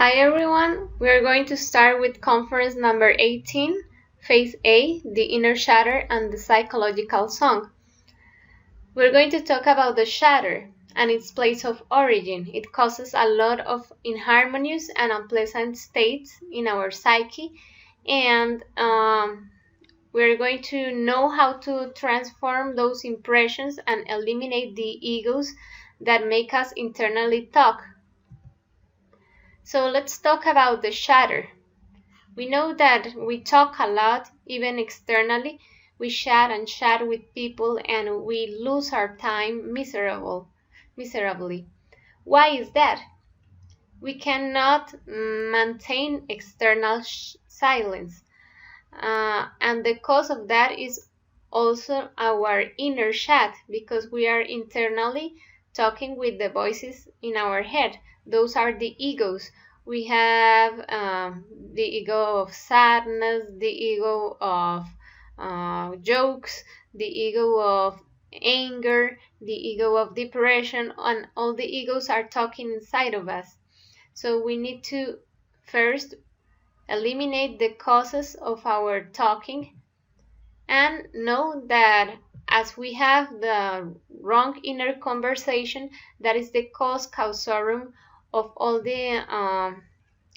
Hi everyone, we are going to start with conference number 18, Phase A, the inner chatter and the psychological song. We're going to talk about the chatter and its place of origin. It causes a lot of inharmonious and unpleasant states in our psyche, and we're going to know how to transform those impressions and eliminate the egos that make us internally talk. So let's talk about the chatter. We know that we talk a lot, even externally. We chat and chat with people and we lose our time miserably. Why is that? We cannot maintain external silence. And the cause of that is also our inner chat, because we are internally talking with the voices in our head. Those are the egos. We have the ego of sadness, the ego of jokes, the ego of anger, the ego of depression, and all the egos are talking inside of us. So we need to first eliminate the causes of our talking and know that as we have the wrong inner conversation, that is the causorum of all the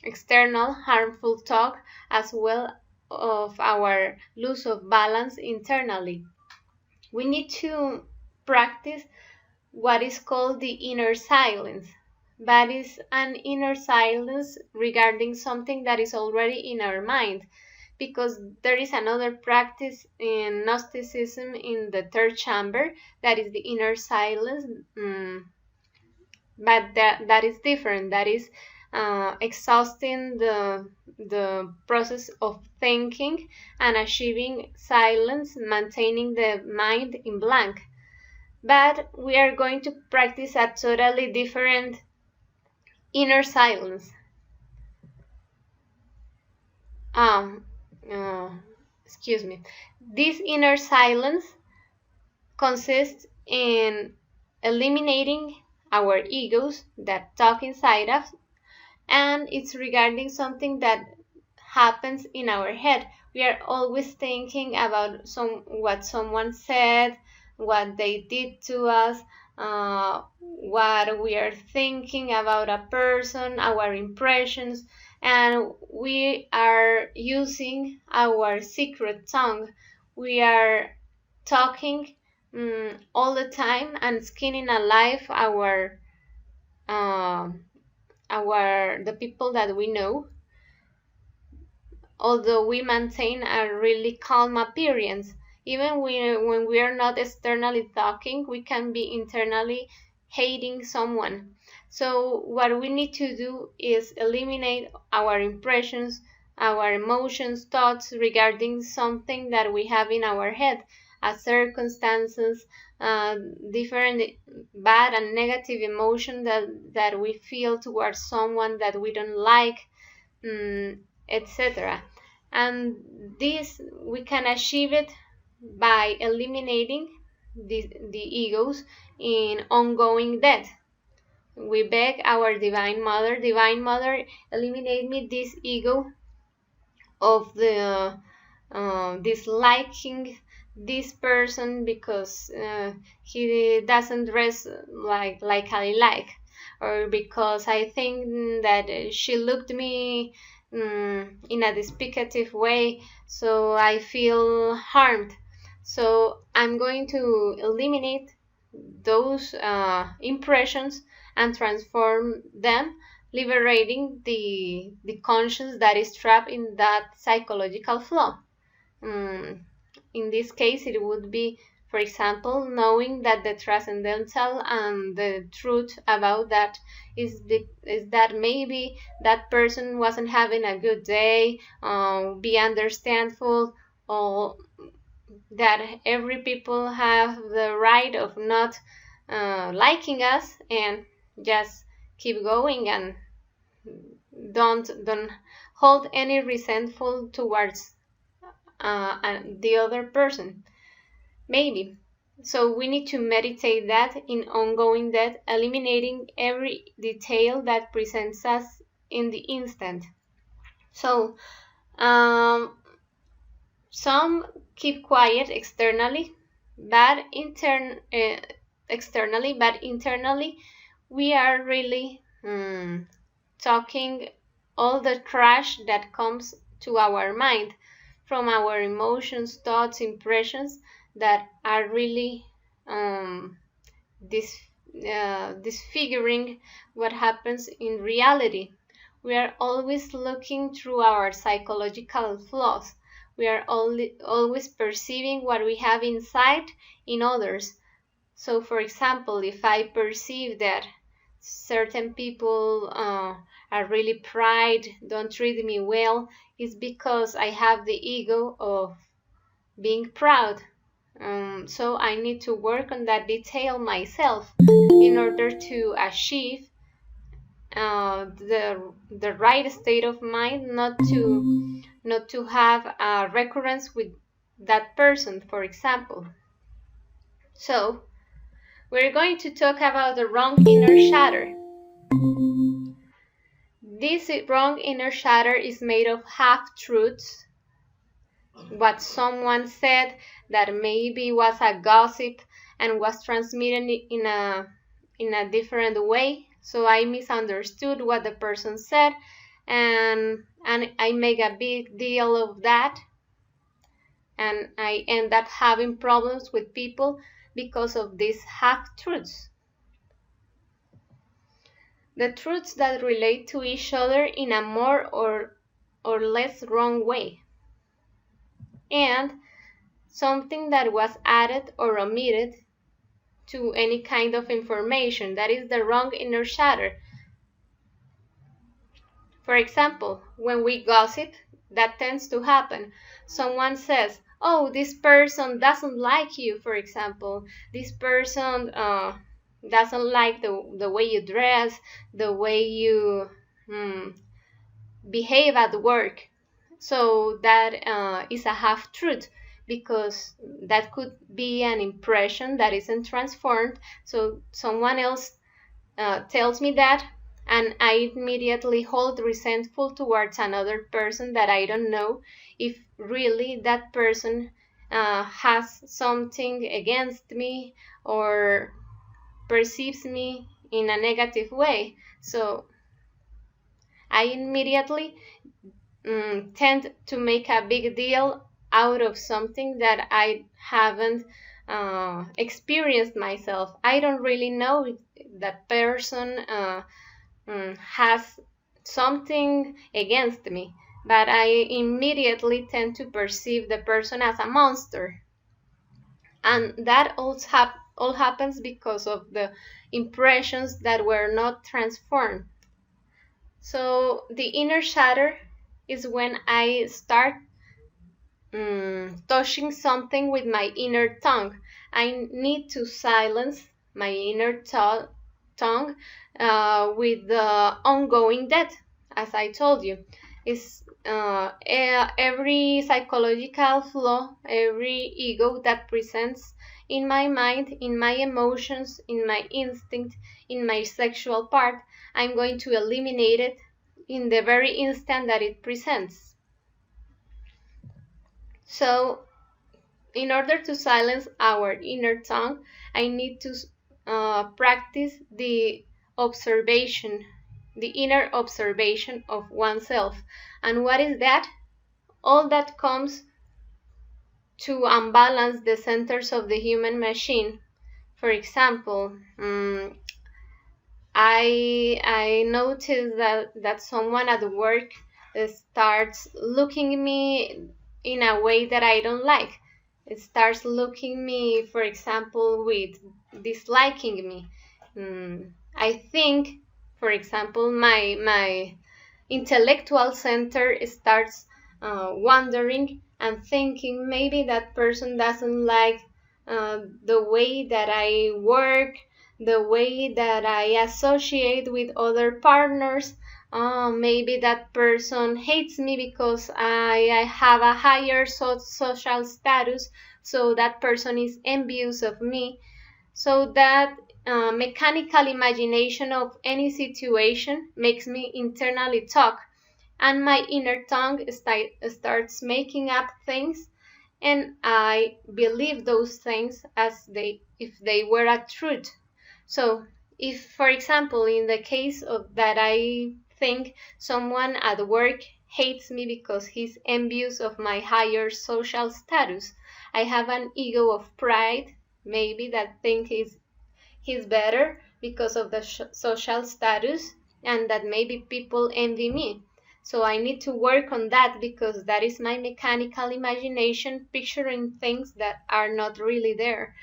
external harmful talk, as well of our loss of balance internally. We need to practice what is called the inner silence. That is an inner silence regarding something that is already in our mind, because there is another practice in Gnosticism in the third chamber, that is the inner silence, but that is different. That is exhausting the process of thinking and achieving silence, maintaining the mind in blank. But we are going to practice a totally different inner silence. Excuse me. This inner silence consists in eliminating our egos that talk inside us, and it's regarding something that happens in our head. We are always thinking about what someone said, what they did to us, what we are thinking about a person, our impressions, and we are using our secret tongue. We are talking all the time and skinning alive the people that we know, although we maintain a really calm appearance. Even when we are not externally talking, we can be internally hating someone. So what we need to do is eliminate our impressions, our emotions, thoughts regarding something that we have in our head, as circumstances, different bad and negative emotion that we feel towards someone that we don't like, etc. And this, we can achieve it by eliminating the egos in ongoing death. We beg our Divine Mother, eliminate me this ego of the disliking this person because he doesn't dress like I like, or because I think that she looked me in a despicative way, so I feel harmed. So I'm going to eliminate those impressions and transform them, liberating the conscience that is trapped in that psychological flaw. In this case, it would be, for example, knowing that the transcendental and the truth about that is that maybe that person wasn't having a good day, be understandful, or that every people have the right of not liking us, and just keep going and don't hold any resentful towards the other person, maybe. So we need to meditate that in ongoing death, eliminating every detail that presents us in the instant. So some keep quiet externally, but internally we are really talking all the trash that comes to our mind from our emotions, thoughts, impressions that are really disfiguring what happens in reality. We are always looking through our psychological flaws. We are always perceiving what we have inside in others. So, for example, if I perceive that certain people are really pride, don't treat me well, it's because I have the ego of being proud. So I need to work on that detail myself in order to achieve the right state of mind, not to have a recurrence with that person, for example. So we're going to talk about the wrong inner chatter. This wrong inner chatter is made of half-truths, what someone said that maybe was a gossip and was transmitted in a different way. So I misunderstood what the person said, and I make a big deal of that, and I end up having problems with people because of these half-truths. The truths that relate to each other in a more or less wrong way, and something that was added or omitted to any kind of information. That is the wrong inner chatter. For example, when we gossip, that tends to happen. Someone says, oh, this person doesn't like you, for example. This person doesn't like the way you dress, the way you behave at work. So that is a half-truth, because that could be an impression that isn't transformed. So someone else tells me that, and I immediately hold resentful towards another person that I don't know if really that person has something against me or perceives me in a negative way. So I immediately tend to make a big deal out of something that I haven't experienced myself. I don't really know if that person has something against me, but I immediately tend to perceive the person as a monster. And that all happens because of the impressions that were not transformed. So the inner chatter is when I start touching something with my inner tongue. I need to silence my inner tongue with the ongoing death, as I told you. Is every psychological flaw, every ego that presents in my mind, in my emotions, in my instinct, in my sexual part, I'm going to eliminate it in the very instant that it presents. So, in order to silence our inner tongue, I need to practice the observation, the inner observation of oneself. And what is that? All that comes to unbalance the centers of the human machine. For example, I noticed that someone at work starts looking at me in a way that I don't like. It starts looking me, for example, with disliking me. I think, for example, my intellectual center starts wondering and thinking maybe that person doesn't like the way that I work, the way that I associate with other partners. Maybe that person hates me because I have a higher social status, so that person is envious of me. So that mechanical imagination of any situation makes me internally talk, and my inner tongue starts making up things, and I believe those things as if they were a truth. So, if, for example, in the case of that, I think someone at work hates me because he's envious of my higher social status, I have an ego of pride, maybe, that think he's better because of the social status, and that maybe people envy me. So I need to work on that, because that is my mechanical imagination picturing things that are not really there.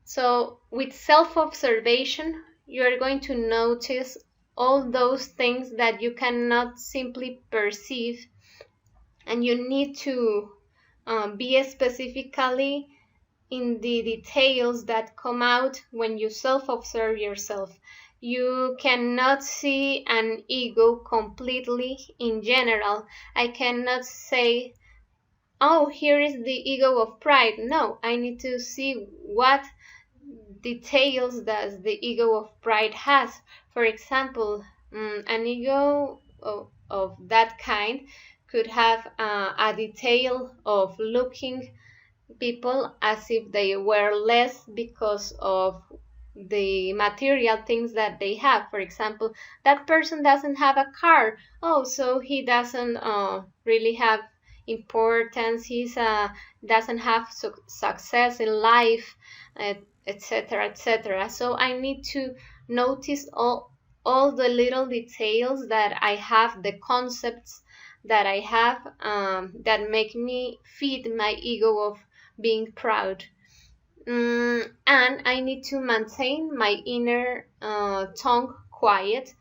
So with self-observation, you're going to notice all those things that you cannot simply perceive, and you need to be specifically in the details that come out when you self-observe yourself. You cannot see an ego completely in general. I cannot say, oh, here is the ego of pride. No, I need to see what details does the ego of pride has. For example, an ego of that kind could have a detail of looking people as if they were less because of the material things that they have. For example, that person doesn't have a car. Oh, so he doesn't really have importance. He's doesn't have success in life, etc., etc. So I need to notice all the little details that I have, the concepts that I have, that make me feed my ego of being proud. And I need to maintain my inner tongue quiet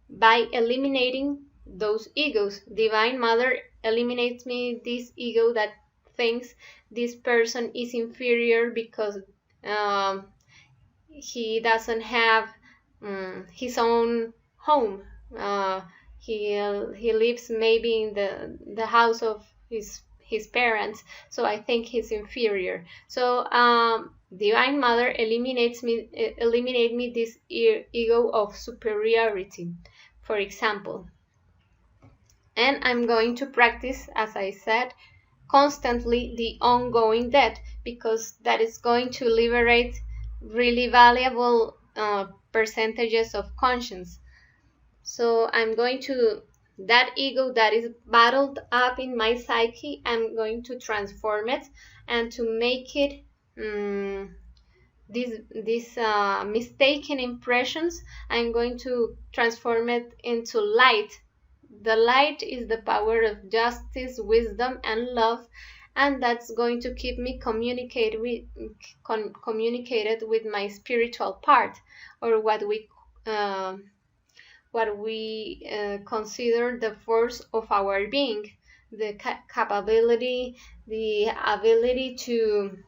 by eliminating those egos. Divine Mother eliminates me this ego that thinks this person is inferior because um, he doesn't have his own home. He lives maybe in the house of his parents, so I think he's inferior. So Divine Mother eliminate me this ego of superiority, for example. And I'm going to practice, as I said, constantly the ongoing debt, because that is going to liberate really valuable percentages of conscience. So I'm going to, that ego that is bottled up in my psyche, I'm going to transform it, and to make it these mistaken impressions, I'm going to transform it into light. The light is the power of justice, wisdom, and love, and that's going to keep me communicated with my spiritual part, or what we consider the force of our being, the capability, the ability to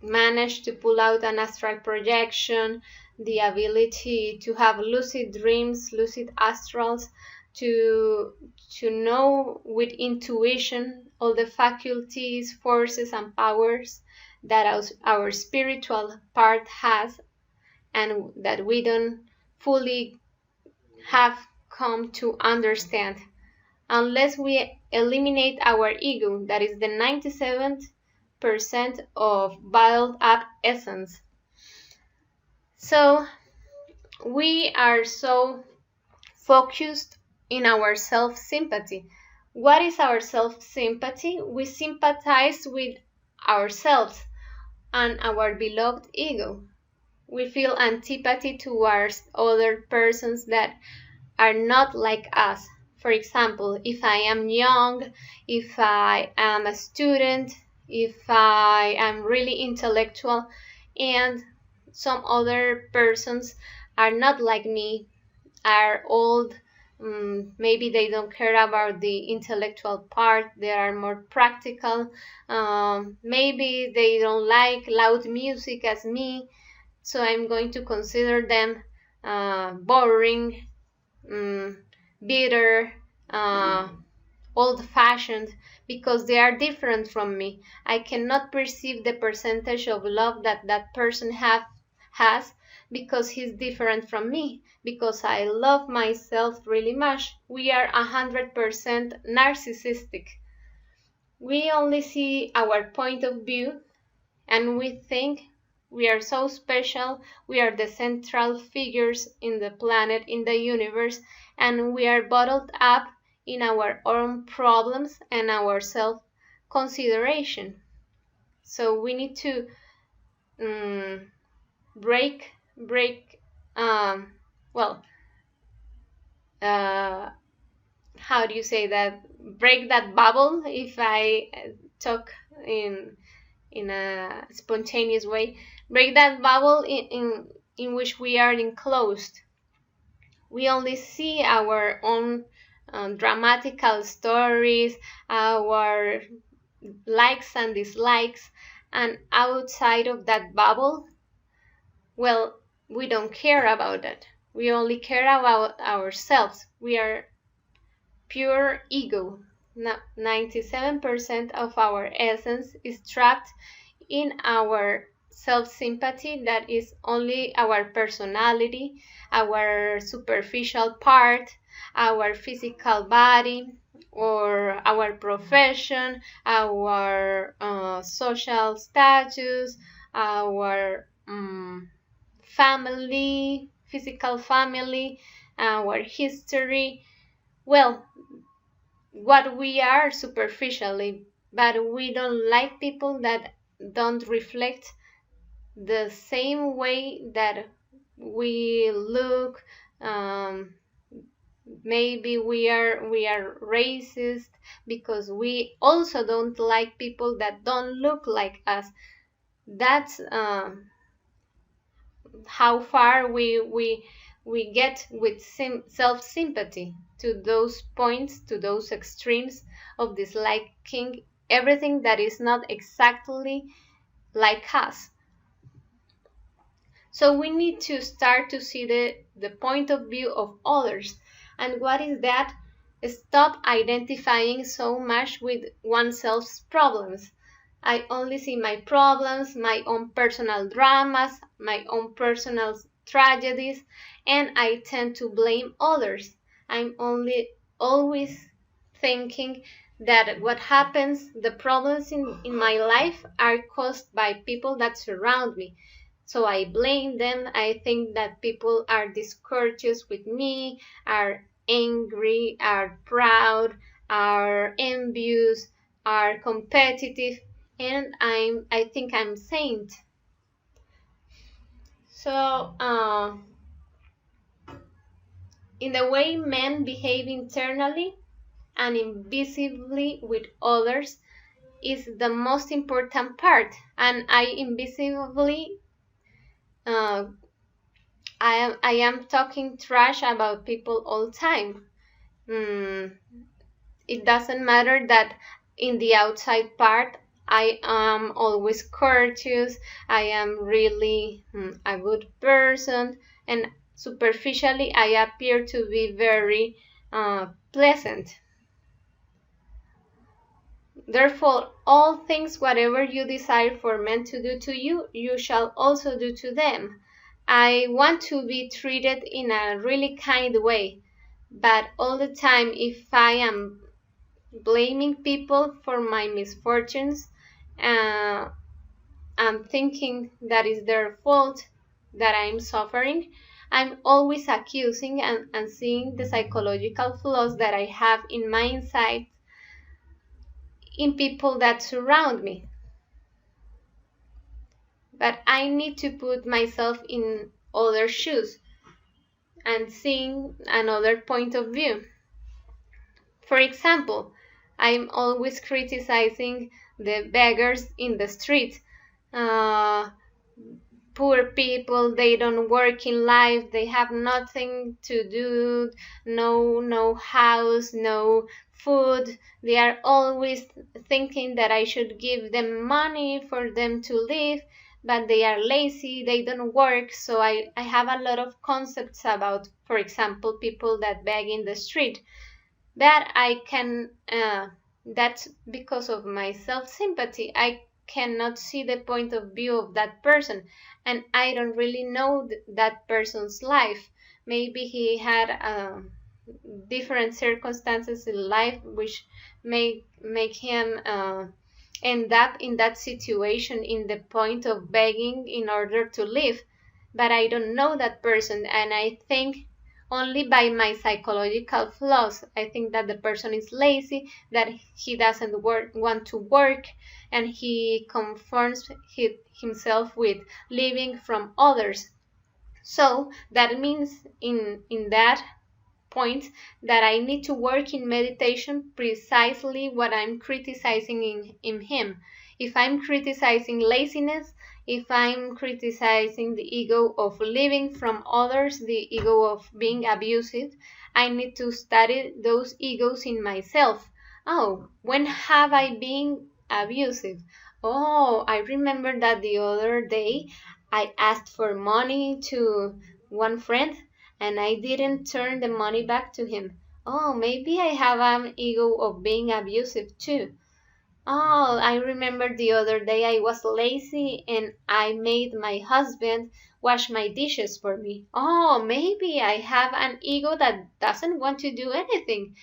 manage to pull out an astral projection, the ability to have lucid dreams, lucid astrals, to know with intuition all the faculties, forces, and powers that our spiritual part has, and that we don't fully have come to understand unless we eliminate our ego, that is the 97% of bottled up essence. So we are so focused in our self-sympathy. What is our self-sympathy? We sympathize with ourselves and our beloved ego. We feel antipathy towards other persons that are not like us. For example, if I am young, if I am a student, if I am really intellectual, and some other persons are not like me, are old, maybe they don't care about the intellectual part, they are more practical, maybe they don't like loud music as me, so I'm going to consider them boring, bitter, old-fashioned, because they are different from me. I cannot perceive the percentage of love that person has because he's different from me, because I love myself really much. We are 100% narcissistic. We only see our point of view and we think we are so special, we are the central figures in the planet, in the universe, and we are bottled up in our own problems and our self-consideration. So we need to break, well, how do you say that? Break that bubble, if I talk in a spontaneous way. Break that bubble in which we are enclosed. We only see our own dramatical stories, our likes and dislikes, and outside of that bubble, well, we don't care about that. We only care about ourselves. We are pure ego. 97% of our essence is trapped in our self-sympathy, that is only our personality, our superficial part, our physical body, or our profession, our social status, our family, physical family, our history. Well, what we are superficially, but we don't like people that don't reflect the same way that we look. Maybe we are racist because we also don't like people that don't look like us. That's how far we get with self-sympathy, to those points, to those extremes of disliking everything that is not exactly like us. So we need to start to see the point of view of others. And what is that? Stop identifying so much with oneself's problems. I only see my problems, my own personal dramas, my own personal tragedies, and I tend to blame others. I'm only always thinking that what happens, the problems in my life are caused by people that surround me. So I blame them. I think that people are discourteous with me, are angry, are proud, are envious, are competitive, and I think I'm saint. So in the way men behave internally and invisibly with others is the most important part, and I invisibly I am talking trash about people all the time. It doesn't matter that in the outside part I am always courteous, I am really a good person, and superficially I appear to be very pleasant. Therefore, all things whatever you desire for men to do to you, you shall also do to them. I want to be treated in a really kind way, but all the time if I am blaming people for my misfortunes, I'm thinking that is their fault that I'm suffering, I'm always accusing and seeing the psychological flaws that I have in my inside in people that surround me. But I need to put myself in other shoes and seeing another point of view. For example, I'm always criticizing the beggars in the street. Poor people, they don't work in life, they have nothing to do, no house, no food. They are always thinking that I should give them money for them to live, but they are lazy, they don't work. So I have a lot of concepts about, for example, people that beg in the street. That I can, that's because of my self-sympathy. I cannot see the point of view of that person, and I don't really know that person's life. Maybe he had different circumstances in life which make him end up in that situation, in the point of begging in order to live. But I don't know that person, and I think only by my psychological flaws. I think that the person is lazy, that he doesn't want to work, and he conforms himself with living from others. So that means in that point that I need to work in meditation precisely what I'm criticizing in him. If I'm criticizing laziness, if I'm criticizing the ego of living from others, the ego of being abusive, I need to study those egos in myself. Oh, when have I been abusive? Oh, I remember that the other day I asked for money to one friend and I didn't turn the money back to him. Oh, maybe I have an ego of being abusive too. Oh, I remember the other day I was lazy and I made my husband wash my dishes for me. Oh, maybe I have an ego that doesn't want to do anything.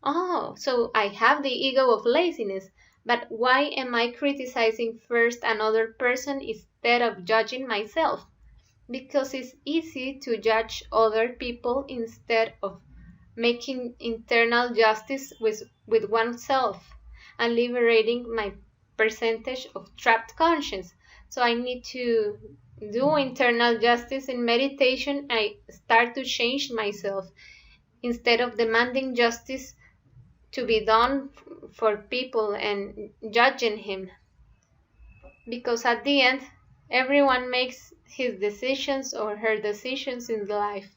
Oh, so I have the ego of laziness. But why am I criticizing first another person instead of judging myself? Because it's easy to judge other people instead of making internal justice with oneself and liberating my percentage of trapped conscience. So I need to do internal justice in meditation. I start to change myself instead of demanding justice to be done for people and judging him. Because at the end, everyone makes his decisions or her decisions in life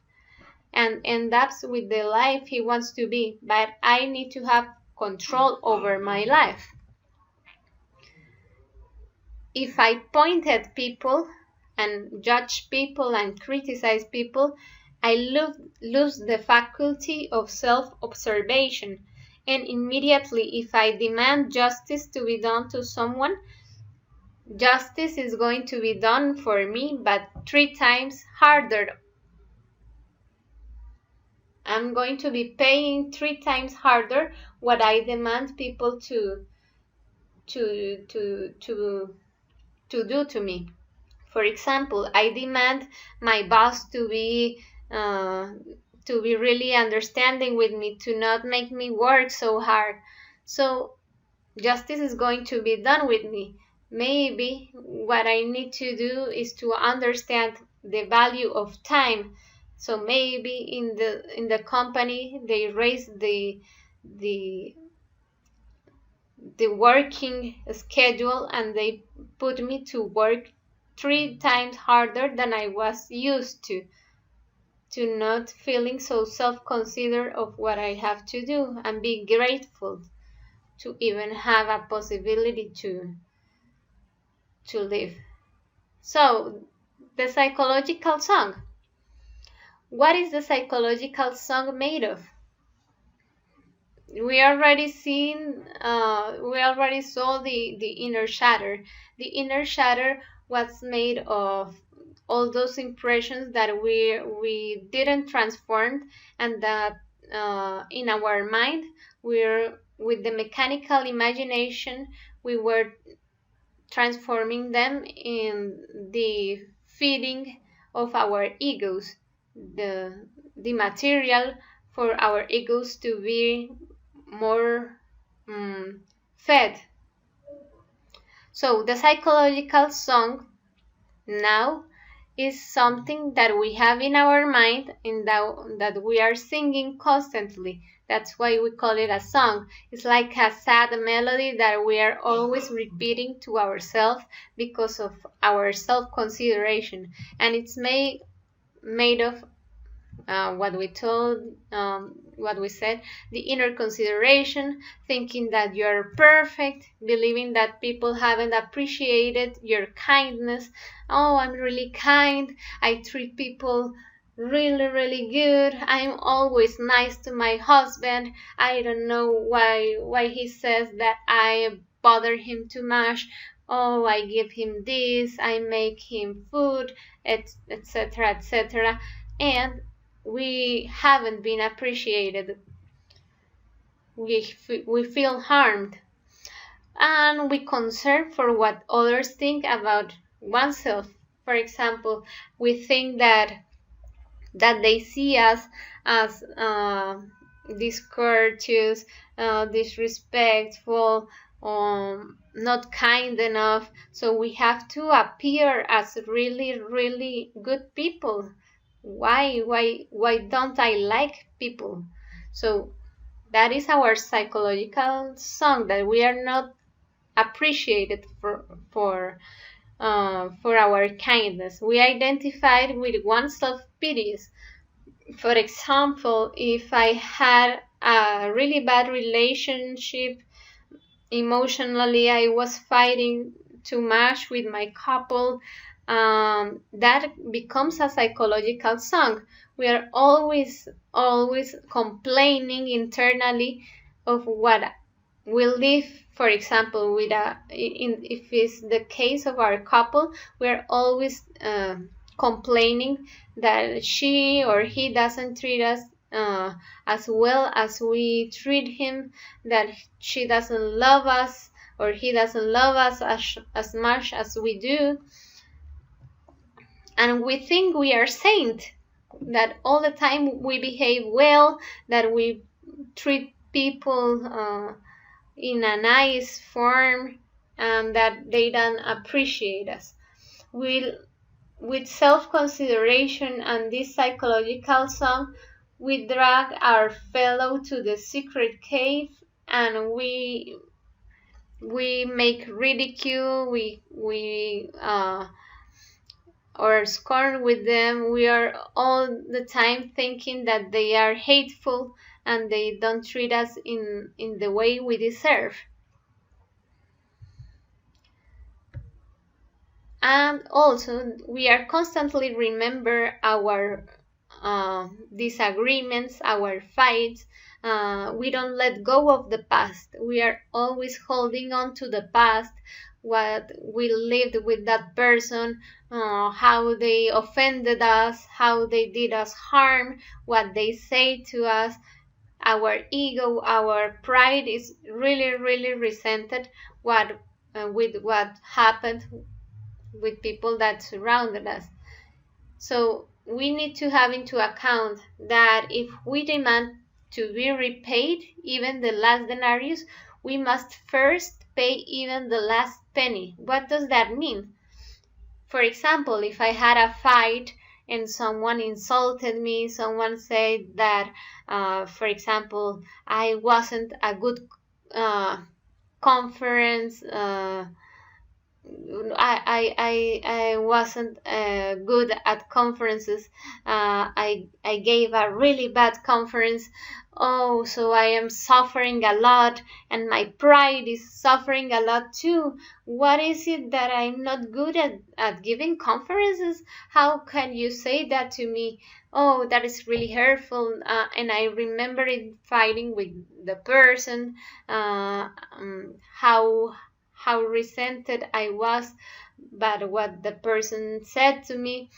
and ends up with the life he wants to be, but I need to have control over my life. If I point at people and judge people and criticize people, I lose the faculty of self-observation. And immediately, if I demand justice to be done to someone, justice is going to be done for me, but 3 times harder. I'm going to be paying 3 times harder what I demand people to do to me. For example, I demand my boss to be really understanding with me, to not make me work so hard. So justice is going to be done with me. Maybe what I need to do is to understand the value of time. So maybe in the company they raise the working schedule and they put me to work 3 times harder than I was used to not feeling so self-considered of what I have to do and be grateful to even have a possibility to live. So, the psychological song. What is the psychological song made of? We already saw the inner chatter. The inner chatter was made of all those impressions that we didn't transform, and that in our mind we're with the mechanical imagination we were transforming them in the feeding of our egos, the material for our egos to be more fed. So the psychological song now is something that we have in our mind and that we are singing constantly. That's why we call it a song. It's like a sad melody that we are always repeating to ourselves because of our self-consideration. And it's made of what we said, the inner consideration, thinking that you're perfect, believing that people haven't appreciated your kindness. Oh, I'm really kind. I treat people really, really good. I'm always nice to my husband. I don't know why he says that I bother him too much. oh, I give him this, I make him food, etc., etc., and we haven't been appreciated. We feel harmed, and we concern for what others think about oneself. For example, we think that they see us as discourteous, disrespectful, not kind enough. So we have to appear as really, really good people. Why don't I like people? So that is our psychological song, that we are not appreciated for our kindness. We identified with one's self-pity. For example, if I had a really bad relationship emotionally, I was fighting too much with my couple, that becomes a psychological song. We are always complaining internally of what we live. For example, with if it's the case of our couple, we're always complaining that she or he doesn't treat us as well as we treat him, that she doesn't love us or he doesn't love us as much as we do. And we think we are saint, that all the time we behave well, that we treat people in a nice form, and that they don't appreciate us. With self-consideration and this psychological song, we drag our fellow to the secret cave, and we make ridicule, we or scorn with them. We are all the time thinking that they are hateful and they don't treat us in the way we deserve. And also, we are constantly remember our disagreements, our fights. We don't let go of the past. We are always holding on to the past, what we lived with that person, how they offended us, how they did us harm, what they say to us. Our ego, our pride is really, really resented with what happened with people that surrounded us. So we need to have into account that if we demand to be repaid even the last denarius, we must first pay even the last penny. What does that mean? For example, if I had a fight and someone insulted me, someone said that, for example, I wasn't a good conference, I wasn't good at conferences. I gave a really bad conference. Oh, so I am suffering a lot, and my pride is suffering a lot too. What is it that I'm not good at giving conferences? How can you say that to me? Oh, that is really hurtful. And I remember it fighting with the person. How resented I was by what the person said to me.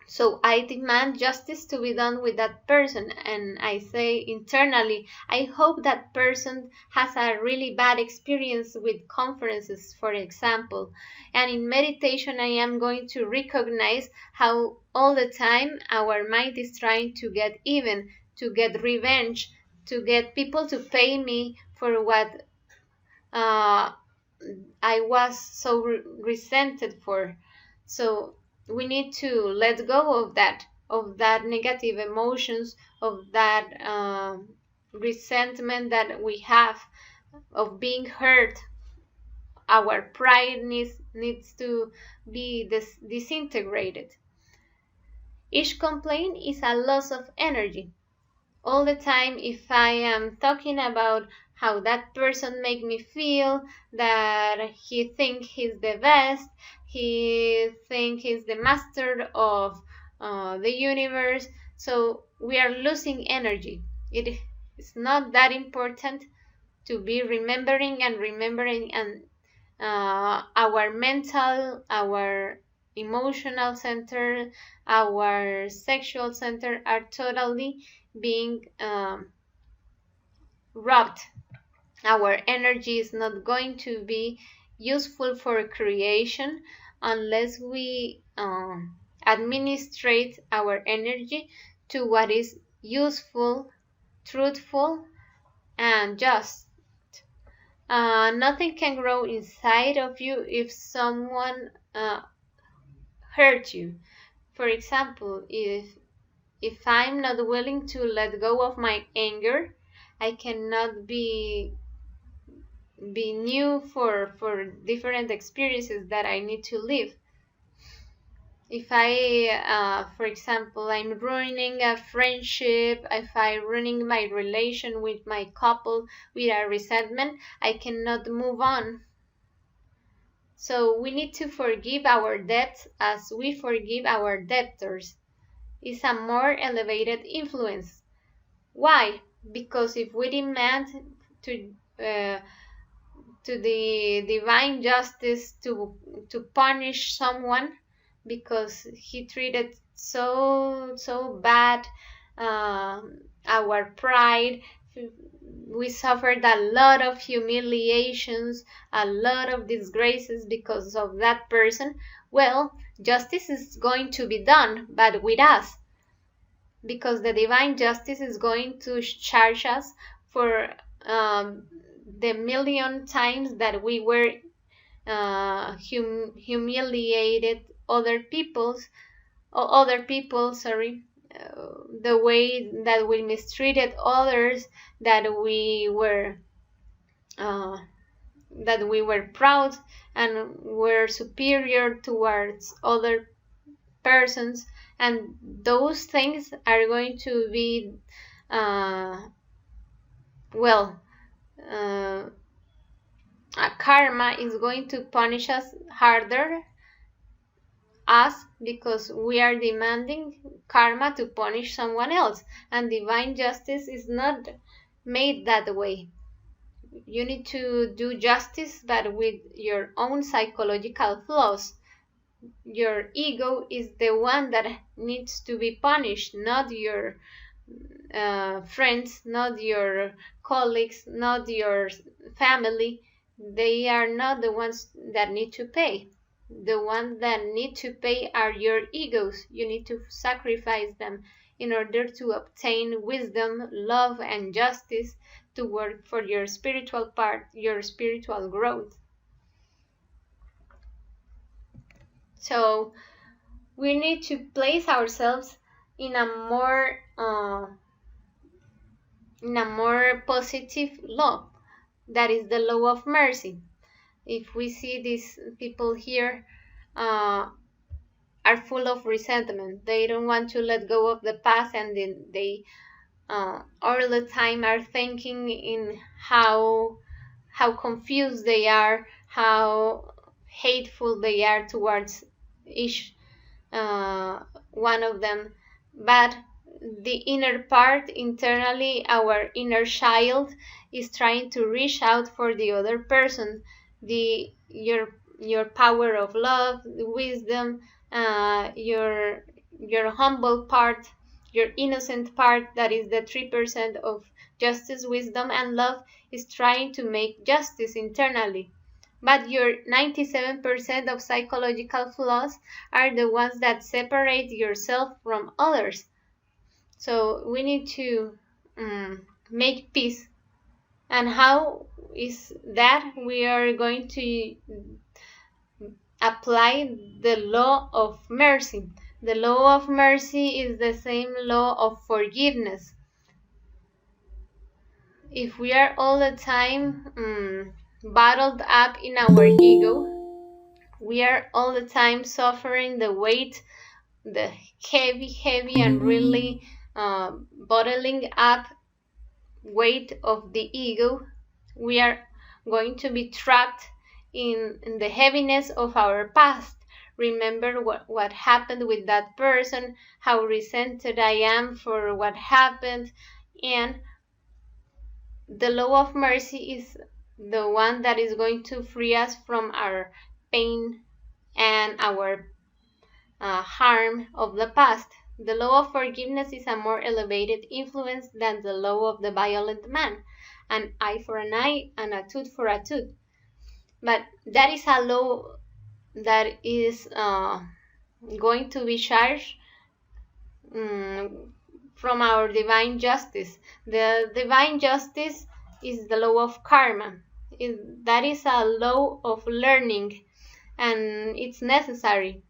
So I demand justice to be done with that person, and I say internally, I hope that person has a really bad experience with conferences, for example. And in meditation, I am going to recognize how all the time our mind is trying to get even, to get revenge, to get people to pay me for what I was so resented for. So we need to let go of that negative emotions, of that resentment that we have, of being hurt. Our pride needs to be disintegrated. Each complaint is a loss of energy. All the time, if I am talking about how that person make me feel, that he think he's the best, he think he's the master of the universe, so we are losing energy. It is not that important to be remembering and our mental, our emotional center, our sexual center are totally being robbed. Our energy is not going to be useful for creation unless we administrate our energy to what is useful, truthful, and just. Nothing can grow inside of you if someone hurt you. For example, if I'm not willing to let go of my anger, I cannot be new for different experiences that I need to live. If for example, I'm ruining a friendship, if I'm ruining my relation with my couple with a resentment, I cannot move on. So we need to forgive our debts as we forgive our debtors. It's a more elevated influence. Why? Because if we demand to the divine justice to punish someone because he treated so bad our pride, we suffered a lot of humiliations, a lot of disgraces because of that person. Well, justice is going to be done, but with us, because the divine justice is going to charge us for the million times that we were humiliated other people, the way that we mistreated others, that we were proud and were superior towards other persons, and those things are going to be karma is going to punish us harder because we are demanding karma to punish someone else, and divine justice is not made that way. You need to do justice, but with your own psychological flaws. Your ego is the one that needs to be punished, not your friends, not your colleagues, not your family. They are not the ones that need to pay. The ones that need to pay are your egos. You need to sacrifice them in order to obtain wisdom, love, and justice to work for your spiritual part, your spiritual growth. So we need to place ourselves in a more positive law, that is the law of mercy. If we see these people here are full of resentment, they don't want to let go of the past, and then they all the time are thinking in how confused they are, how hateful they are towards each one of them. But the inner part, internally, our inner child is trying to reach out for the other person. Your power of love, wisdom, your humble part, your innocent part, that is the 3% of justice, wisdom, and love, is trying to make justice internally. But your 97% of psychological flaws are the ones that separate yourself from others. So we need to make peace. And how is that? We are going to apply the law of mercy. The law of mercy is the same law of forgiveness. If we are all the time bottled up in our ego, we are all the time suffering the weight, the heavy and really bottling up weight of the ego. We are going to be trapped in the heaviness of our past. Remember what happened with that person, how resented I am for what happened, and the law of mercy is the one that is going to free us from our pain and our harm of the past. The law of forgiveness is a more elevated influence than the law of the violent man, an eye for an eye and a tooth for a tooth. But that is a law that is going to be charged from our divine justice. The divine justice is the law of karma. That is a law of learning, and it's necessary.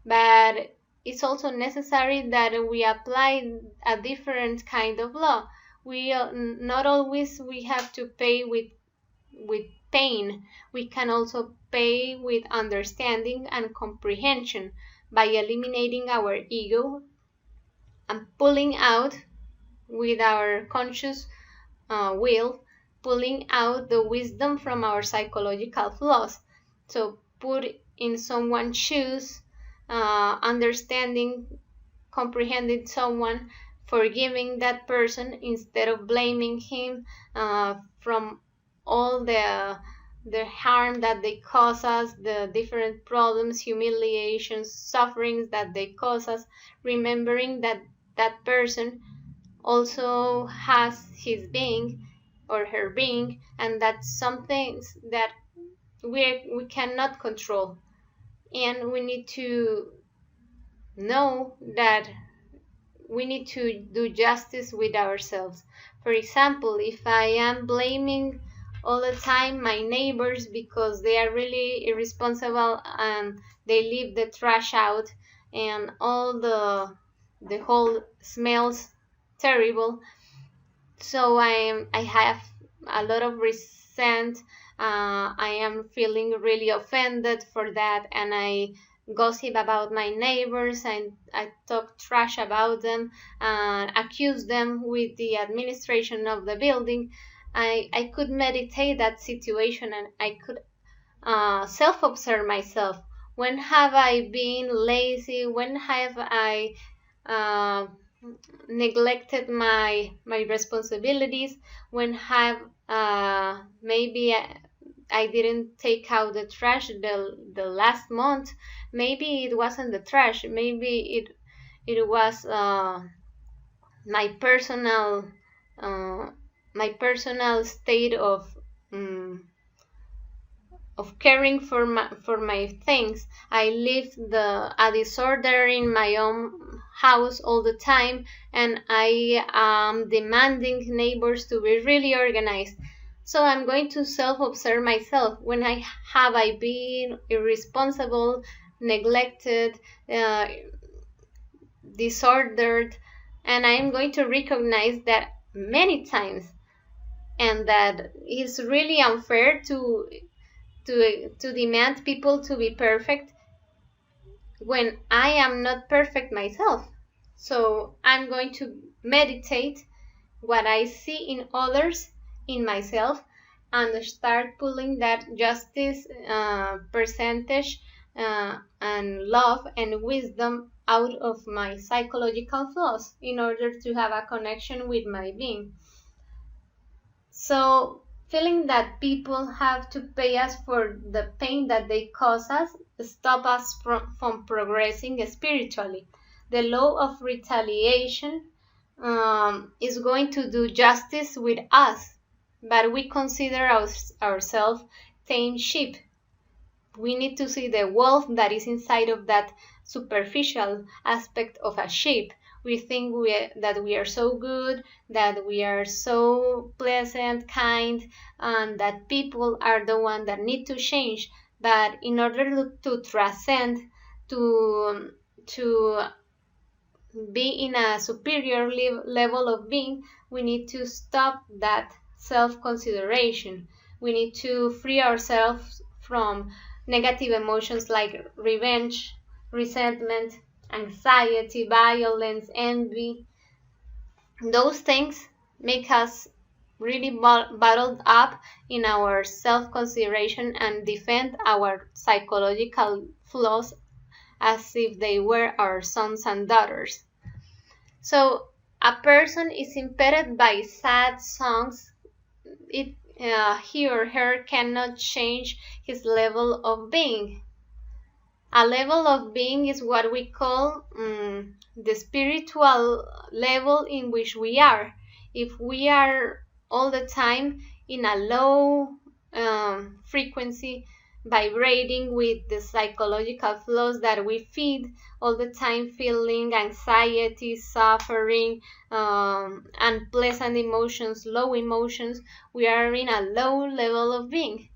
But it's also necessary that we apply a different kind of law. We not always we have to pay with pain. We can also pay with understanding and comprehension by eliminating our ego and pulling out with our conscious will, pulling out the wisdom from our psychological flaws. So put in someone's shoes, understanding, comprehending someone, forgiving that person instead of blaming him from all the harm that they cause us, the different problems, humiliations, sufferings that they cause us, remembering that that person also has his being or her being, and that's some things that we cannot control, and we need to know that we need to do justice with ourselves. For example, if I am blaming all the time my neighbors because they are really irresponsible and they leave the trash out and all the whole smells terrible, so I have a lot of resent. I am feeling really offended for that, and I gossip about my neighbors and I talk trash about them and accuse them with the administration of the building. I could meditate that situation and I could self-observe myself. When have I been lazy? When have I uh, neglected my responsibilities? When have maybe I didn't take out the trash the last month? Maybe it wasn't the trash. Maybe it was my personal uh, my personal state of caring for my things. I leave a disorder in my own house all the time, and I am demanding neighbors to be really organized. So I'm going to self-observe myself. When have I been irresponsible, neglected, disordered, and I'm going to recognize that many times, and that it's really unfair to demand people to be perfect when I am not perfect myself. So I'm going to meditate what I see in others, in myself, and start pulling that justice percentage and love and wisdom out of my psychological flaws in order to have a connection with my being. So feeling that people have to pay us for the pain that they cause us stop us from progressing spiritually. The law of retaliation is going to do justice with us, but we consider ourselves tame sheep. We need to see the wolf that is inside of that superficial aspect of a sheep. We think that we are so good, that we are so pleasant, kind, and that people are the one that need to change. But in order to transcend, to be in a superior level of being, we need to stop that self-consideration. We need to free ourselves from negative emotions like revenge, resentment, anxiety, violence, envy. Those things make us really bottled up in our self-consideration and defend our psychological flaws as if they were our sons and daughters. So a person is impeded by sad songs. he or her cannot change his level of being. A level of being is what we call the spiritual level in which we are. If we are all the time in a low frequency, vibrating with the psychological flows that we feed, all the time feeling anxiety, suffering, unpleasant emotions, low emotions, we are in a low level of being.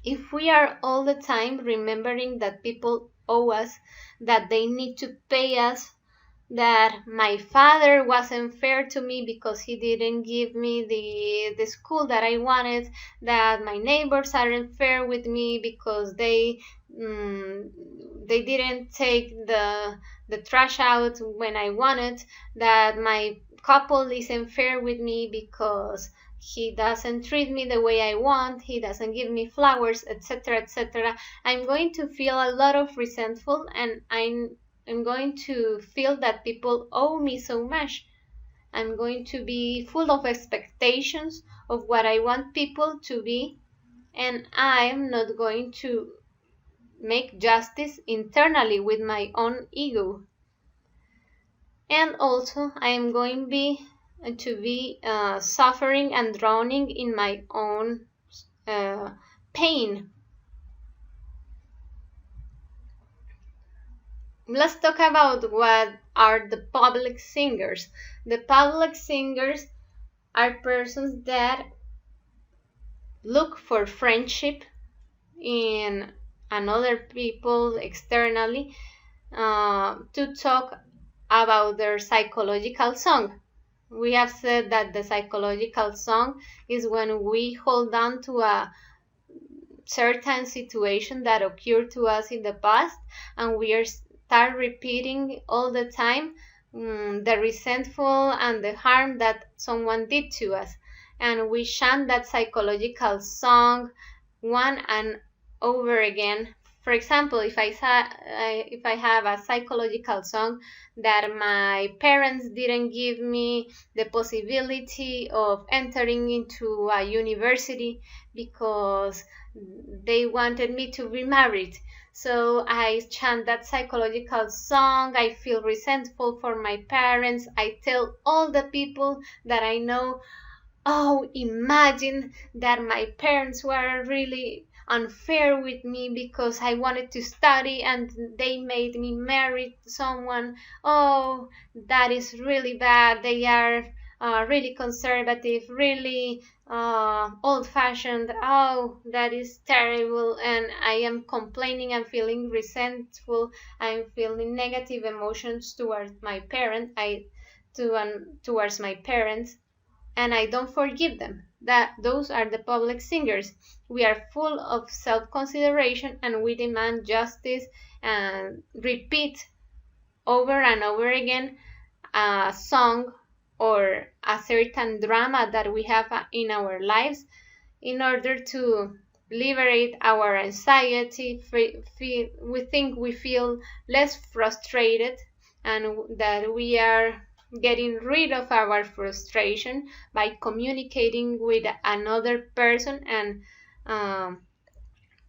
If we are all the time remembering that people owe us, that they need to pay us, that my father wasn't fair to me because he didn't give me the school that I wanted, that my neighbors aren't fair with me because they didn't take the trash out when I wanted, that my couple isn't fair with me because he doesn't treat me the way I want, he doesn't give me flowers, etc., etc. I'm going to feel a lot of resentful, and I'm going to feel that people owe me so much. I'm going to be full of expectations of what I want people to be, and I'm not going to make justice internally with my own ego. And also I am going to be suffering and drowning in my own pain. Let's talk about what are the public singers. The public singers are persons that look for friendship in another people externally to talk about their psychological song. We have said that the psychological song is when we hold on to a certain situation that occurred to us in the past, and we start repeating all the time the resentful and the harm that someone did to us, and we chant that psychological song one and over again. For example, if I have a psychological song that my parents didn't give me the possibility of entering into a university because they wanted me to be married, so I chant that psychological song. I feel resentful for my parents. I tell all the people that I know, oh, imagine that my parents were really unfair with me because I wanted to study and they made me marry someone. Oh, that is really bad. They are really conservative, really old-fashioned. Oh, that is terrible. And I am complaining and feeling resentful. I'm feeling negative emotions towards my parent. Towards my parents, and I don't forgive them. That those are the public singers. We are full of self-consideration and we demand justice and repeat over and over again a song or a certain drama that we have in our lives in order to liberate our anxiety. We think we feel less frustrated and that we are getting rid of our frustration by communicating with another person and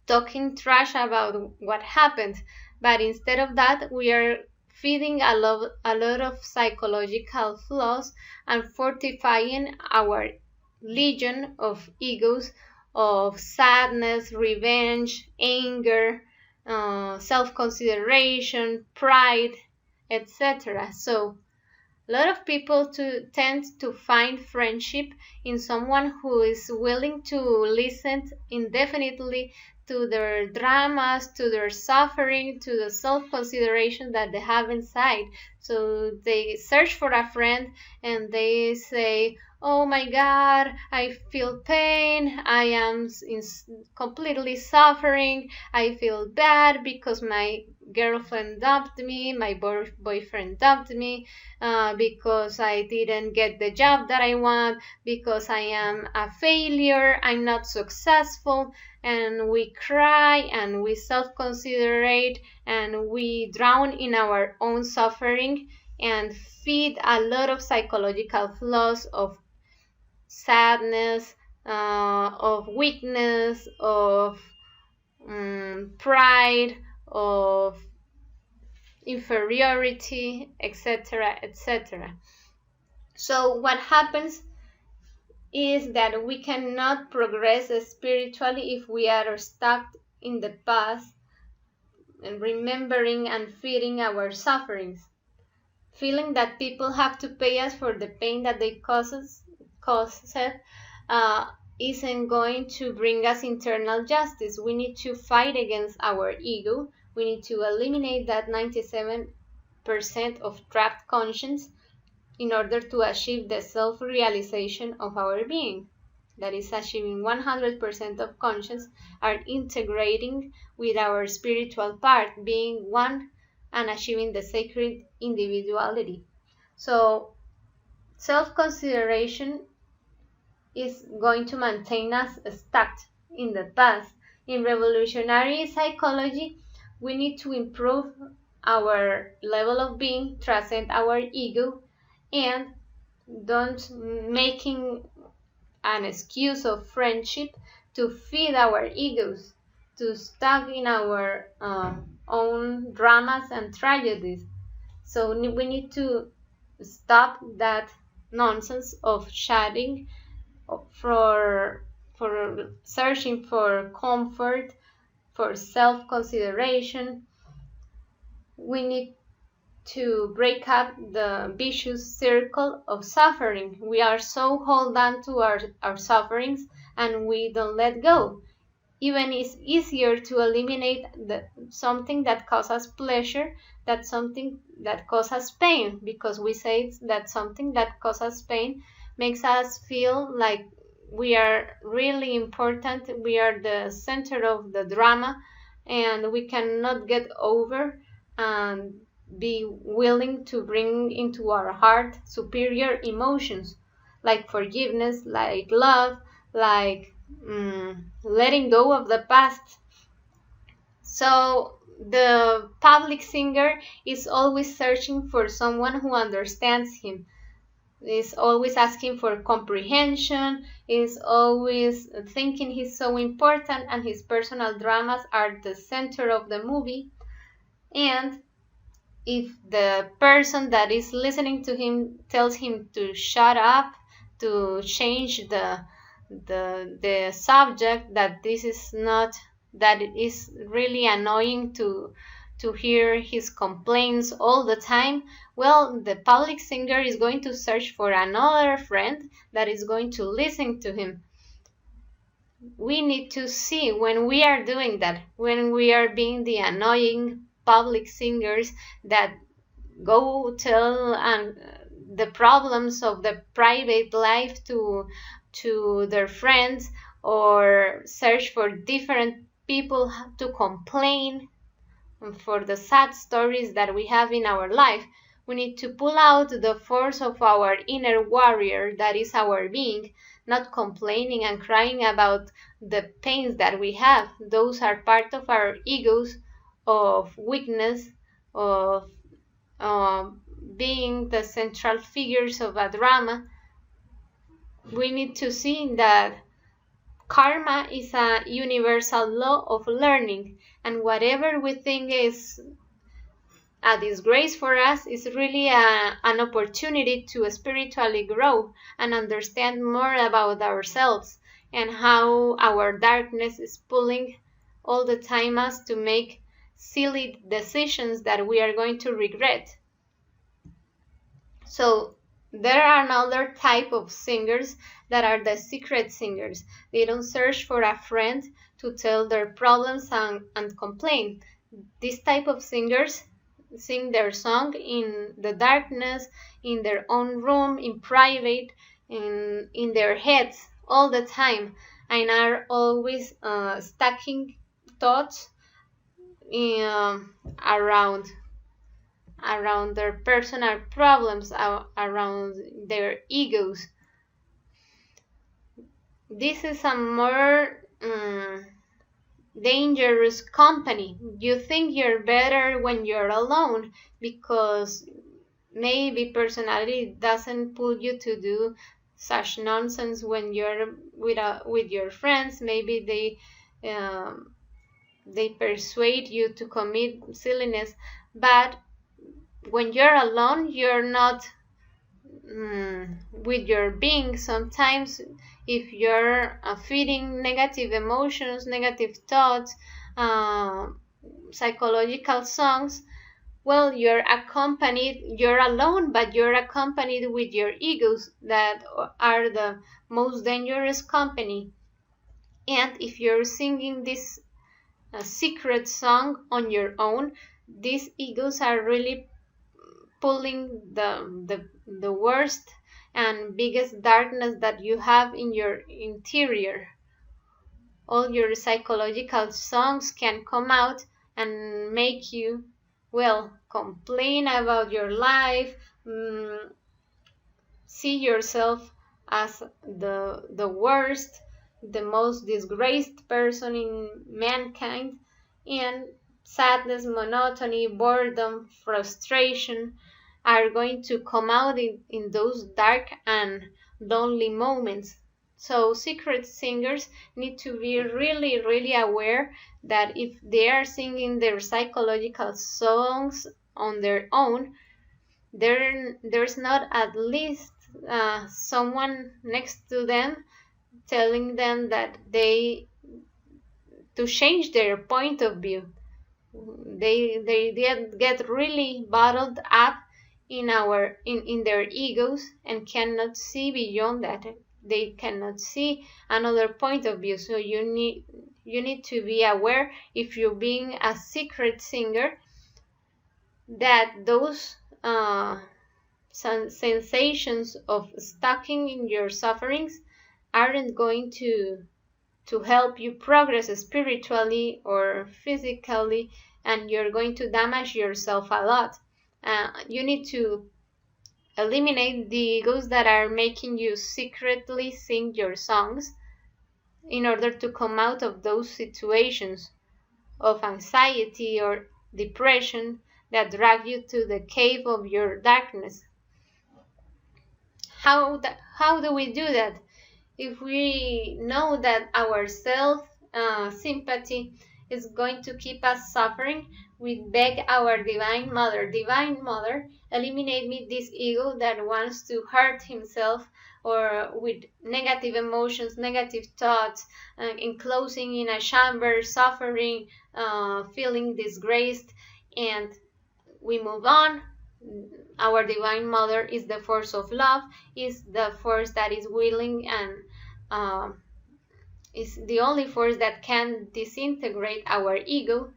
talking trash about what happened. But instead of that, we are feeding a lot of psychological flaws and fortifying our legion of egos of sadness, revenge, anger, self-consideration, pride, etc. So a lot of people tend to find friendship in someone who is willing to listen indefinitely to their dramas, to their suffering, to the self-consideration that they have inside. So they search for a friend and they say, oh my God, I feel pain, I am completely suffering, I feel bad because my girlfriend dumped me, my boyfriend dumped me, because I didn't get the job that I want, because I am a failure, I'm not successful, and we cry and we self-considerate and we drown in our own suffering and feed a lot of psychological flaws of sadness, of weakness, of pride, of inferiority, etc., etc. So what happens is that we cannot progress spiritually if we are stuck in the past and remembering and feeding our sufferings, feeling that people have to pay us for the pain that they caused isn't going to bring us internal justice. We need to fight against our ego. We need to eliminate that 97% of trapped conscience in order to achieve the self-realization of our being. That is, achieving 100% of conscience, are integrating with our spiritual part, being one and achieving the sacred individuality. So self-consideration is going to maintain us stuck in the past. In revolutionary psychology, we need to improve our level of being, transcend our ego, and don't making an excuse of friendship to feed our egos, to stuck in our own dramas and tragedies. So we need to stop that nonsense of chatting for searching for comfort, for self-consideration. We need to break up the vicious circle of suffering. We are so hold on to our sufferings and we don't let go. Even it's easier to eliminate something that causes pleasure than something that causes pain, because we say that something that causes pain makes us feel like we are really important, we are the center of the drama, and we cannot get over and be willing to bring into our heart superior emotions like forgiveness, like love, like letting go of the past. So the public singer is always searching for someone who understands him, is always asking for comprehension, is always thinking he's so important and his personal dramas are the center of the movie. And if the person that is listening to him tells him to shut up, to change the subject, that this is not, that it is really annoying to hear his complaints all the time, well, the public singer is going to search for another friend that is going to listen to him. We need to see when we are doing that, when we are being the annoying public singers that go tell the problems of the private life to their friends, or search for different people to complain for the sad stories that we have in our life. We need to pull out the force of our inner warrior that is our being, not complaining and crying about the pains that we have. Those are part of our egos, of weakness, of being the central figures of a drama. We need to see that karma is a universal law of learning, and whatever we think is a disgrace for us is really an opportunity to spiritually grow and understand more about ourselves and how our darkness is pulling all the time us to make silly decisions that we are going to regret. So there are another type of singers that are the secret singers. They don't search for a friend to tell their problems and complain. This type of singers sing their song in the darkness, in their own room, in private, in their heads all the time, and are always stacking thoughts around their personal problems, around their egos. This is a more dangerous company. You think you're better when you're alone, because maybe personality doesn't pull you to do such nonsense when you're with your friends. Maybe they persuade you to commit silliness, but when you're alone, you're not with your being. Sometimes if you're feeding negative emotions, negative thoughts, uh, psychological songs, well, you're alone, but you're accompanied with your egos that are the most dangerous company. And if you're singing this secret song on your own, these egos are really pulling the worst and biggest darkness that you have in your interior. All your psychological songs can come out and make you, well, complain about your life, see yourself as the worst, the most disgraced person in mankind, and sadness, monotony, boredom, frustration are going to come out in those dark and lonely moments. So secret singers need to be really, really aware that if they are singing their psychological songs on their own, there's not at least someone next to them telling them that they to change their point of view. They get really bottled up in their egos and cannot see beyond that. They cannot see another point of view. So you need to be aware, if you're being a secret singer, that those sensations of stocking in your sufferings aren't going to help you progress spiritually or physically, and you're going to damage yourself a lot. You need to eliminate the egos that are making you secretly sing your songs in order to come out of those situations of anxiety or depression that drag you to the cave of your darkness. How do we do that? If we know that our self sympathy is going to keep us suffering, we beg our Divine Mother, eliminate me this ego that wants to hurt himself, or with negative emotions, negative thoughts, enclosing in a chamber, suffering, feeling disgraced, and we move on. Our Divine Mother is the force of love, is the force that is willing and is the only force that can disintegrate our ego.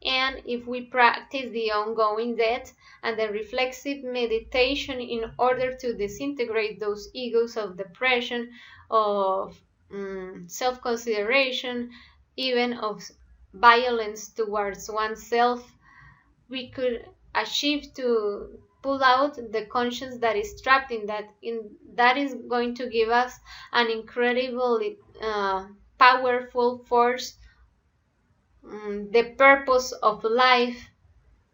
And if we practice the ongoing death and the reflexive meditation in order to disintegrate those egos of depression, of self-consideration, even of violence towards oneself, we could achieve to pull out the conscience that is trapped in that is going to give us an incredibly powerful force. The purpose of life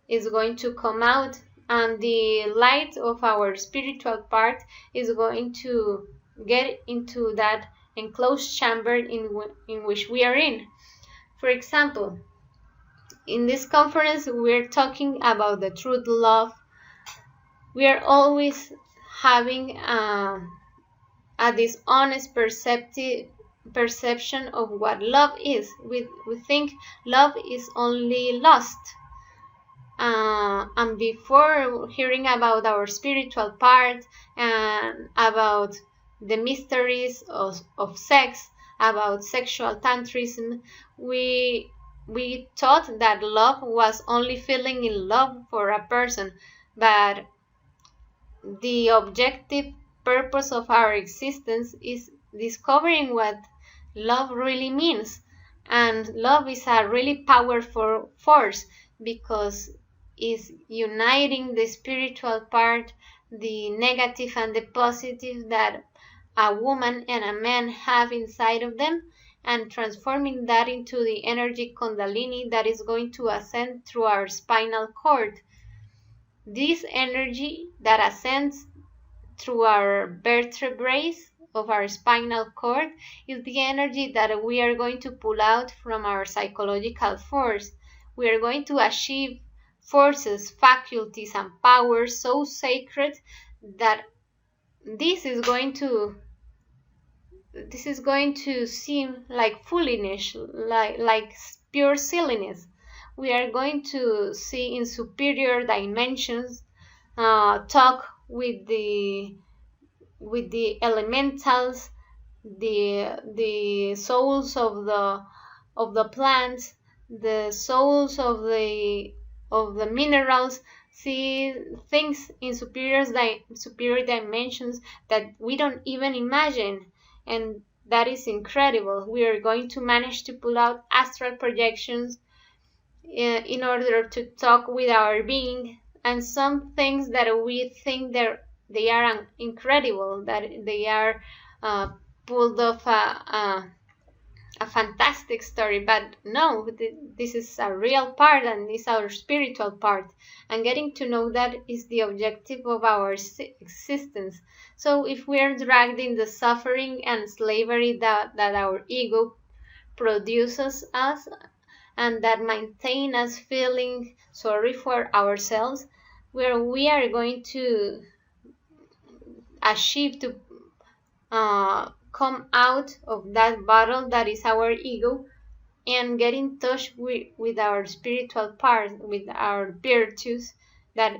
is going to come out, and the light of our spiritual part is going to get into that enclosed chamber in which we are in. For example, in this conference, we're talking about the truth love. We are always having a dishonest perception of what love is. We think love is only lust. And before hearing about our spiritual part and about the mysteries of sex, about sexual tantrism, we thought that love was only feeling in love for a person, but the objective purpose of our existence is discovering what love really means. And love is a really powerful force because it's uniting the spiritual part, the negative and the positive that a woman and a man have inside of them, and transforming that into the energy kundalini that is going to ascend through our spinal cord. This energy that ascends through our vertebrae of our spinal cord is the energy that we are going to pull out from our psychological force. We are going to achieve forces, faculties, and powers so sacred that this is going to seem like foolishness, like pure silliness. We are going to see in superior dimensions, talk with the elementals, the souls of the plants, the souls of the minerals, see things in superior dimensions that we don't even imagine, and that is incredible. We are going to manage to pull out astral projections in order to talk with our being, and some things that we think they are incredible, that they are pulled off a fantastic story, but no, this is a real part, and it's our spiritual part, and getting to know that is the objective of our existence. So if we're dragged in the suffering and slavery that our ego produces us, and that maintain us feeling sorry for ourselves, where we are going to achieve to come out of that battle that is our ego, and get in touch with our spiritual part, with our virtues that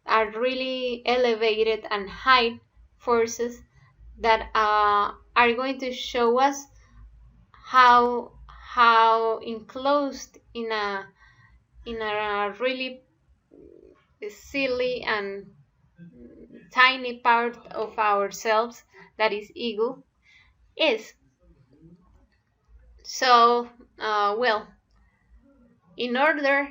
are really elevated and high forces that are going to show us how enclosed in a really silly and tiny part of ourselves that is ego is. So, well, in order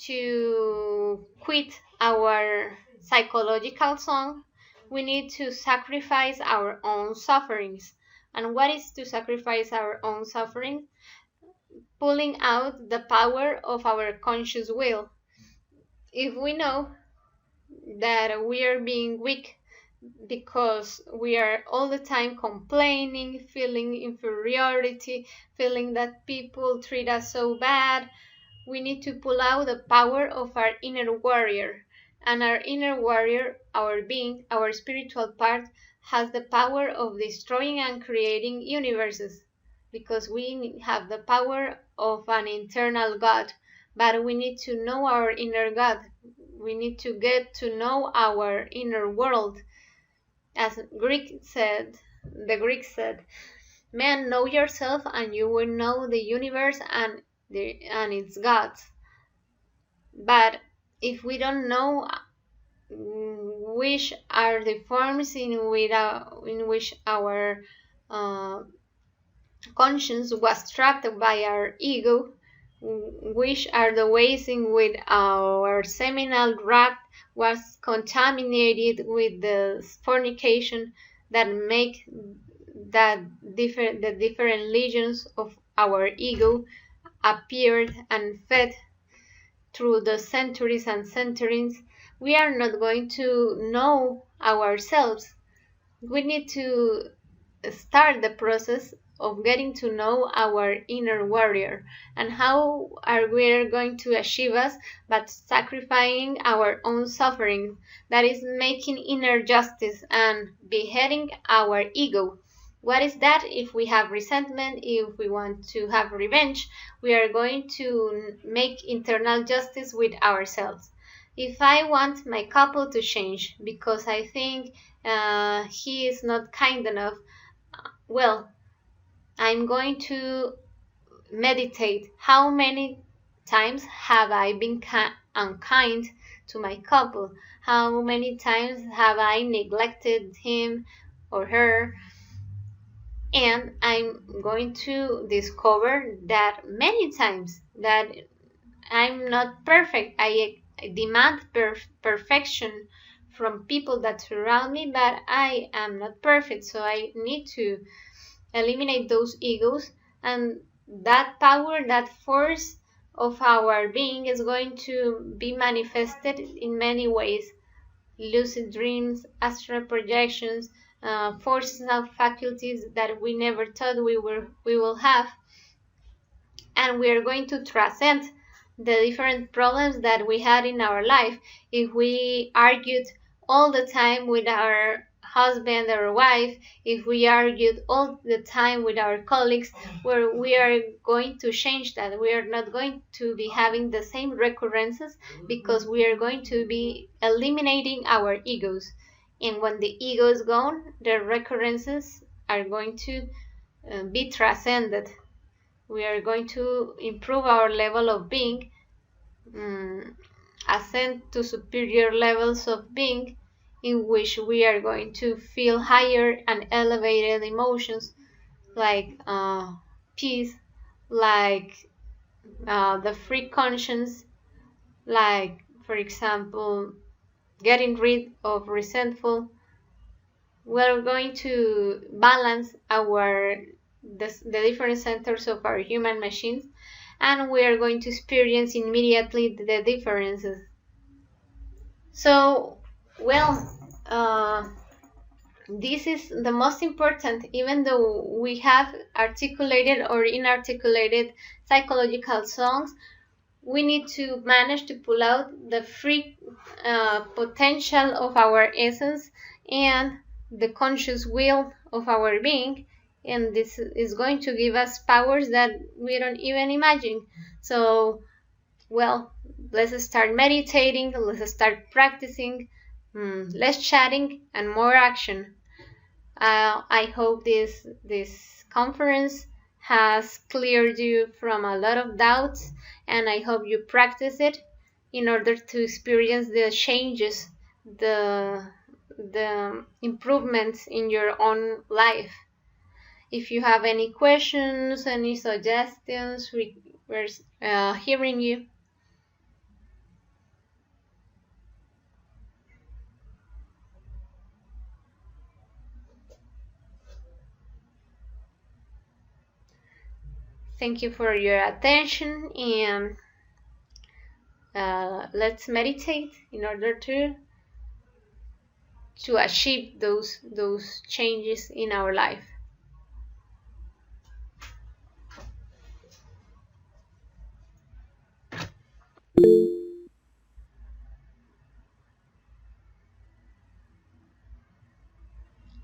to quit our psychological song, we need to sacrifice our own sufferings. And what is to sacrifice our own suffering? Pulling out the power of our conscious will. If we know that we are being weak because we are all the time complaining, feeling inferiority, feeling that people treat us so bad, we need to pull out the power of our inner warrior. And our inner warrior, our being, our spiritual part, has the power of destroying and creating universes, because we have the power of an internal God. But we need to know our inner God. We need to get to know our inner world. As the Greek said, man, know yourself and you will know the universe and its gods. But if we don't know which are the forms in which our conscience was trapped by our ego, which are the ways in which our seminal tract was contaminated with the fornication that make the different legions of our ego appeared and fed through the centuries and centuries, we are not going to know ourselves. We need to start the process of getting to know our inner warrior. And how are we going to achieve us? But sacrificing our own suffering, that is making inner justice and beheading our ego. What is that? If we have resentment, if we want to have revenge, we are going to make internal justice with ourselves. If I want my couple to change because I think he is not kind enough, well, I'm going to meditate. How many times have I been unkind to my couple? How many times have I neglected him or her? And I'm going to discover that many times that I'm not perfect. I demand perfection from people that surround me, but I am not perfect. So I need to eliminate those egos, and that power, that force of our being is going to be manifested in many ways. lucid dreams, astral projections, forces and faculties that we never thought we will have, and we are going to transcend the different problems that we had in our life. If we argued all the time with our husband or wife, if we argued all the time with our colleagues, where we are going to change that. We are not going to be having the same recurrences because we are going to be eliminating our egos. And when the ego is gone, the recurrences are going to be transcended. We are going to improve our level of being, ascend to superior levels of being, in which we are going to feel higher and elevated emotions like peace, like the free conscience, like, for example, getting rid of resentful. We're going to balance the different centers of our human machines, and we are going to experience immediately the differences. So, well, this is the most important. Even though we have articulated or inarticulated psychological songs, we need to manage to pull out the free potential of our essence and the conscious will of our being, and this is going to give us powers that we don't even imagine. So, well, let's start meditating, let's start practicing, less chatting and more action. I hope this conference has cleared you from a lot of doubts, and I hope you practice it in order to experience the changes, the improvements in your own life. If you have any questions, any suggestions, we're hearing you. Thank you for your attention, and let's meditate in order to achieve those changes in our life.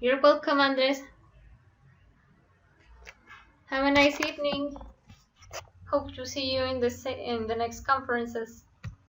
You're welcome, Andres. Have a nice evening. Hope to see you in the next conferences.